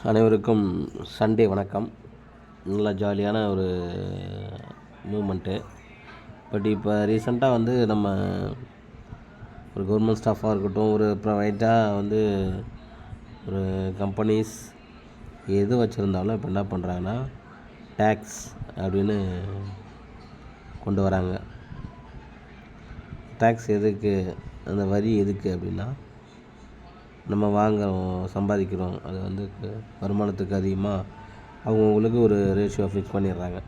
அனைவருக்கும் சண்டே வணக்கம். நல்லா ஜாலியான ஒரு மூமெண்ட்டு. பட் இப்போ ரீசெண்டாக வந்து நம்ம ஒரு கவர்மெண்ட் ஸ்டாஃபாக இருக்கட்டும், ஒரு ப்ரைவேட்டாக வந்து ஒரு கம்பெனிஸ் எது வச்சுருந்தாலும் இப்போ என்ன பண்ணுறாங்கன்னா டேக்ஸ் அப்படின்னு கொண்டு வராங்க. டேக்ஸ் எதுக்கு, அந்த வரி எதுக்கு அப்படின்னா, நம்ம வாங்குகிறோம், சம்பாதிக்கிறோம், அது வந்து வருமானத்துக்கு அதிகமாக அவங்கவுங்களுக்கு ஒரு ரேஷியோ ஃபிக்ஸ் பண்ணிடுறாங்க.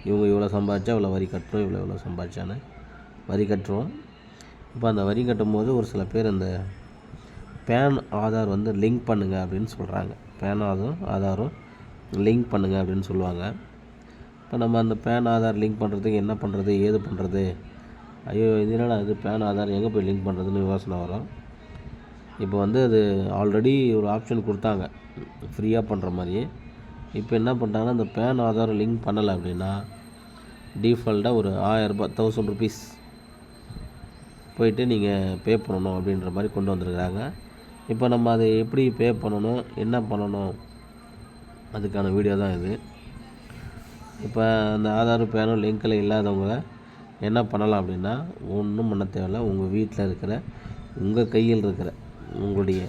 இவங்க இவ்வளோ சம்பாதிச்சா இவ்வளோ வரி கட்டுறோம், இவ்வளோ சம்பாதிச்சான்னு வரி கட்டுறோம். இப்போ அந்த வரி கட்டும்போது ஒரு சில பேர் அந்த பேன் ஆதார் வந்து லிங்க் பண்ணுங்கள் அப்படின்னு சொல்கிறாங்க. பேன் ஆதாரும் லிங்க் பண்ணுங்கள் அப்படின்னு சொல்லுவாங்க. இப்போ நம்ம அந்த பேன் ஆதார் லிங்க் பண்ணுறதுக்கு என்ன பண்ணுறது, ஏது பண்ணுறது, ஐயோ இதனால் அது பேன் ஆதார் எங்கே போய் லிங்க் பண்ணுறதுன்னு யோசனை வரும். இப்போ வந்து அது ஆல்ரெடி ஒரு ஆப்ஷன் கொடுத்தாங்க ஃப்ரீயாக பண்ணுற மாதிரி. இப்போ என்ன பண்ணுறாங்கன்னா, அந்த பேன் ஆதார் லிங்க் பண்ணலை அப்படின்னா டீஃபால்ட்டாக ஒரு 1000 ருபீஸ் போயிட்டு நீங்கள் பே பண்ணணும் அப்படின்ற மாதிரி கொண்டு வந்திருக்கிறாங்க. இப்போ நம்ம அதை எப்படி பே பண்ணணும், என்ன பண்ணணும், அதுக்கான வீடியோ தான் இது. இப்போ அந்த ஆதார் பேனும் லிங்கில் இல்லாதவங்க என்ன பண்ணலாம் அப்படின்னா, ஒன்றும் பண்ண தேவையில்லை. உங்கள் வீட்டில் இருக்கிற, உங்கள் கையில் இருக்கிற, உங்களுடைய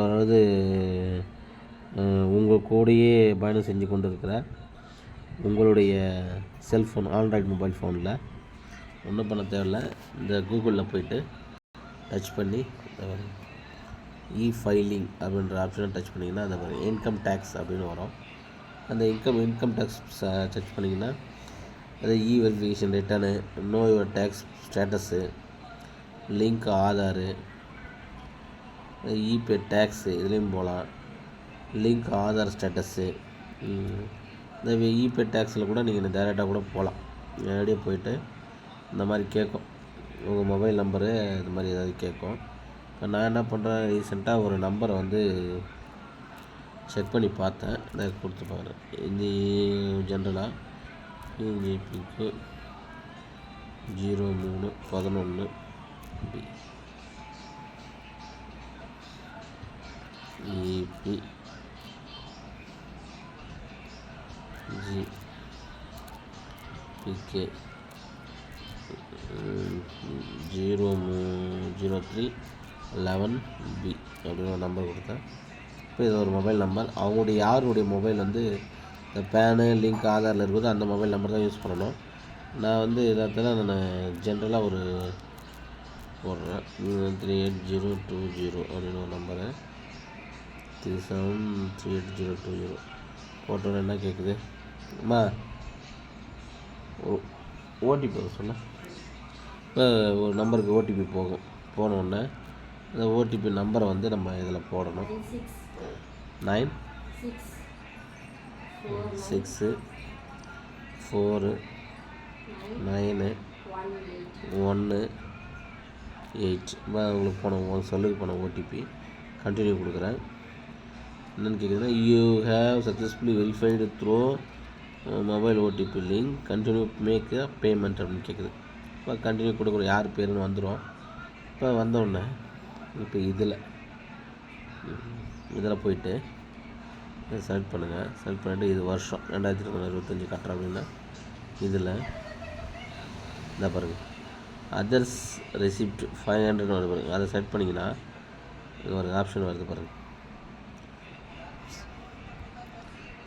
அதாவது உங்கள் கூடயே பயணம் செஞ்சு கொண்டு இருக்கிற உங்களுடைய செல்ஃபோன், ஆண்ட்ராய்டு மொபைல் ஃபோனில் ஒன்றும் பண்ண தேவையில்லை. இந்த கூகுளில் போய்ட்டு டச் பண்ணி ஃபைலிங் அப்படின்ற ஆப்ஷனை டச் பண்ணிங்கன்னா அந்த இன்கம் டேக்ஸ் அப்படின்னு வரும். அந்த இன்கம் டேக்ஸ் சர்ச் பண்ணிங்கன்னா அது verification return, know your tax status, link Aadhaar, pay tax இதுலேயும் போகலாம். லிங்க் ஆதார் ஸ்டேட்டஸு, இந்த பே டேக்ஸில் கூட நீங்கள் டைரெக்டாக கூட போகலாம். நேரடியாக போயிட்டு இந்த மாதிரி கேட்கும், உங்கள் மொபைல் நம்பரு இது மாதிரி ஏதாவது கேட்கும். இப்போ நான் என்ன பண்ணுறேன், ரீசெண்டாக ஒரு நம்பரை வந்து செக் பண்ணி பார்த்தேன். இதை கொடுத்து பாருங்கள். இந்த ஜென்ரலாக இஜிபிக்கு 0311 பி இபி ஜிபிகே 0311 பி அப்படின்னு ஒரு நம்பர் கொடுத்தேன். இப்போ இது ஒரு மொபைல் நம்பர். அவங்களுடைய யாருடைய மொபைல் வந்து இந்த பேனு லிங்க் ஆதாரில் இருக்குது அந்த மொபைல் நம்பர் தான் யூஸ் பண்ணணும். நான் வந்து இதில் நான் ஜென்ரலாக ஒரு போடுறேன். 38020 அப்படின்னு ஒரு நம்பரை 373820 போட்டோன்னு என்ன கேட்குது, அம்மா ஓடிபி சொல்ல. இப்போ ஒரு நம்பருக்கு ஓடிபி போனோடனே அந்த ஓடிபி நம்பரை வந்து நம்ம இதில் போடணும். 964918. இப்போ உங்களுக்கு போன சொல்லுக்கு போன ஓடிபி கண்டினியூ கொடுக்குறேன். என்னென்னு கேட்குதுன்னா, you have successfully verified through mobile OTP link, continue make a payment அப்படின்னு கேட்குது. இப்போ கண்டினியூ கொடுக்குறோம். யார் பேருன்னு வந்துடும். இப்போ வந்தோடனே இப்போ இதில் போயிட்டு செலக்ட் பண்ணுங்கள். செலக்ட் பண்ணிவிட்டு இது வருஷம் 2025 கட்டுறோம் அப்படின்னா இதில் இந்த பாருங்கள், அதர்ஸ் ரெசிப்ட் 500 வருது பாருங்கள். அதை செலக்ட் பண்ணிங்கன்னா இது ஒரு ஆப்ஷன் வருது பாருங்கள்,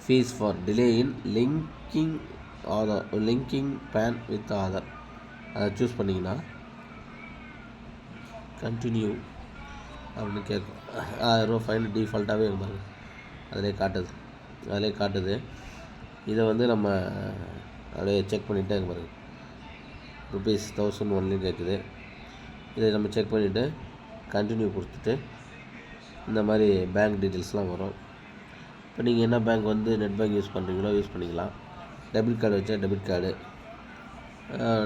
fees for delay in linking PAN with Aadhaar. அதை சூஸ் பண்ணிங்கன்னா கண்டினியூ அப்படின்னு கேட்கும். 1000 ரூபா ஃபைன் டிஃபால்ட்டாகவே பாருங்க அதிலே காட்டுது. இதை வந்து நம்ம அப்படியே செக் பண்ணிகிட்டே பாருங்க, ₹1001 கேட்குது. இதை நம்ம செக் பண்ணிவிட்டு கண்டினியூ கொடுத்துட்டு இந்த மாதிரி பேங்க் டீட்டெயில்ஸ்லாம் வரும். இப்போ நீங்கள் என்ன பேங்க் வந்து நெட் பேங்க் யூஸ் பண்ணுறீங்களோ யூஸ் பண்ணிக்கலாம். டெபிட் கார்டு வச்சா டெபிட் கார்டு,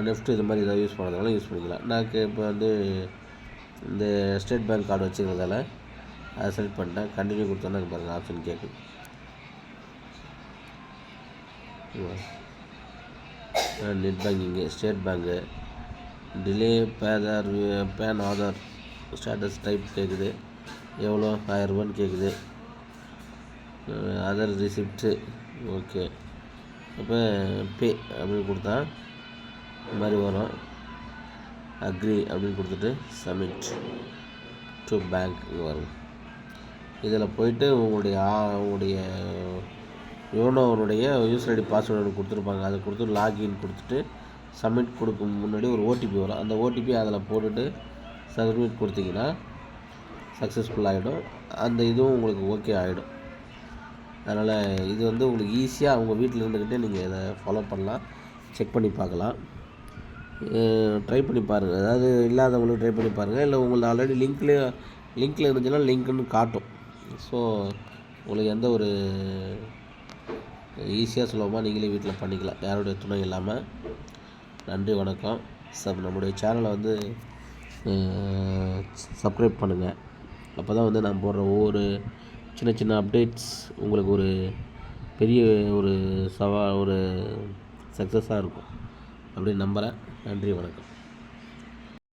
நெஃப்ட் இது மாதிரி ஏதாவது யூஸ் பண்ணுறதுனால யூஸ் பண்ணிக்கலாம். நான் இப்போ வந்து இந்த ஸ்டேட் பேங்க் கார்டு வச்சுக்கிறதால அதை செலக்ட் பண்ணிட்டேன். கண்டினியூ கொடுத்தோன்னா பாருங்கள் ஆப்ஷன் கேட்குது. Net banking, state bank, delay PAN Aadhaar status type கேட்குது. எவ்வளோ 1000 கேட்குது. Other receipt okay. இப்போ பே அப்படின்னு கொடுத்தா இந்த மாதிரி வரும். அக்ரி அப்படின்னு கொடுத்துட்டு சப்மிட் டு பேங்க் வரும். இதில் போயிட்டு உங்களுடைய யோனோவனுடைய யூசர் ஐடி பாஸ்வேர்டு கொடுத்துருப்பாங்க. அதை கொடுத்து லாகின் கொடுத்துட்டு சப்மிட் கொடுக்கும் முன்னாடி ஒரு ஓடிபி வரும். அந்த ஓடிபி அதில் போட்டுட்டு சப்மிட் கொடுத்தீங்கன்னா சக்ஸஸ்ஃபுல் ஆகிடும். அந்த இதுவும் உங்களுக்கு ஓகே ஆகிடும். அதனால் இது வந்து உங்களுக்கு ஈஸியாக உங்கள் வீட்டில் இருந்துக்கிட்டே நீங்கள் இதை ஃபாலோ பண்ணலாம், செக் பண்ணி பார்க்கலாம். ட்ரை பண்ணி பாருங்கள். அதாவது இல்லாதவங்களுக்கு ட்ரை பண்ணி பாருங்கள். இல்லை உங்களுக்கு ஆல்ரெடி லிங்க்கில் இருந்துச்சுன்னா லிங்க்குன்னு காட்டும். ஸோ உங்களுக்கு எந்த ஒரு ஈஸியாக சுலபமாக நீங்களே வீட்டில் பண்ணிக்கலாம், யாருடைய துணை இல்லாமல். நன்றி, வணக்கம். நம்முடைய சேனலை வந்து சப்ஸ்கிரைப் பண்ணுங்கள். அப்போ தான் வந்து நான் போடுற ஒவ்வொரு சின்ன சின்ன அப்டேட்ஸ் உங்களுக்கு ஒரு பெரிய ஒரு சக்ஸஸாக இருக்கும் அப்படின்னு நம்புகிறேன். நன்றி, வணக்கம்.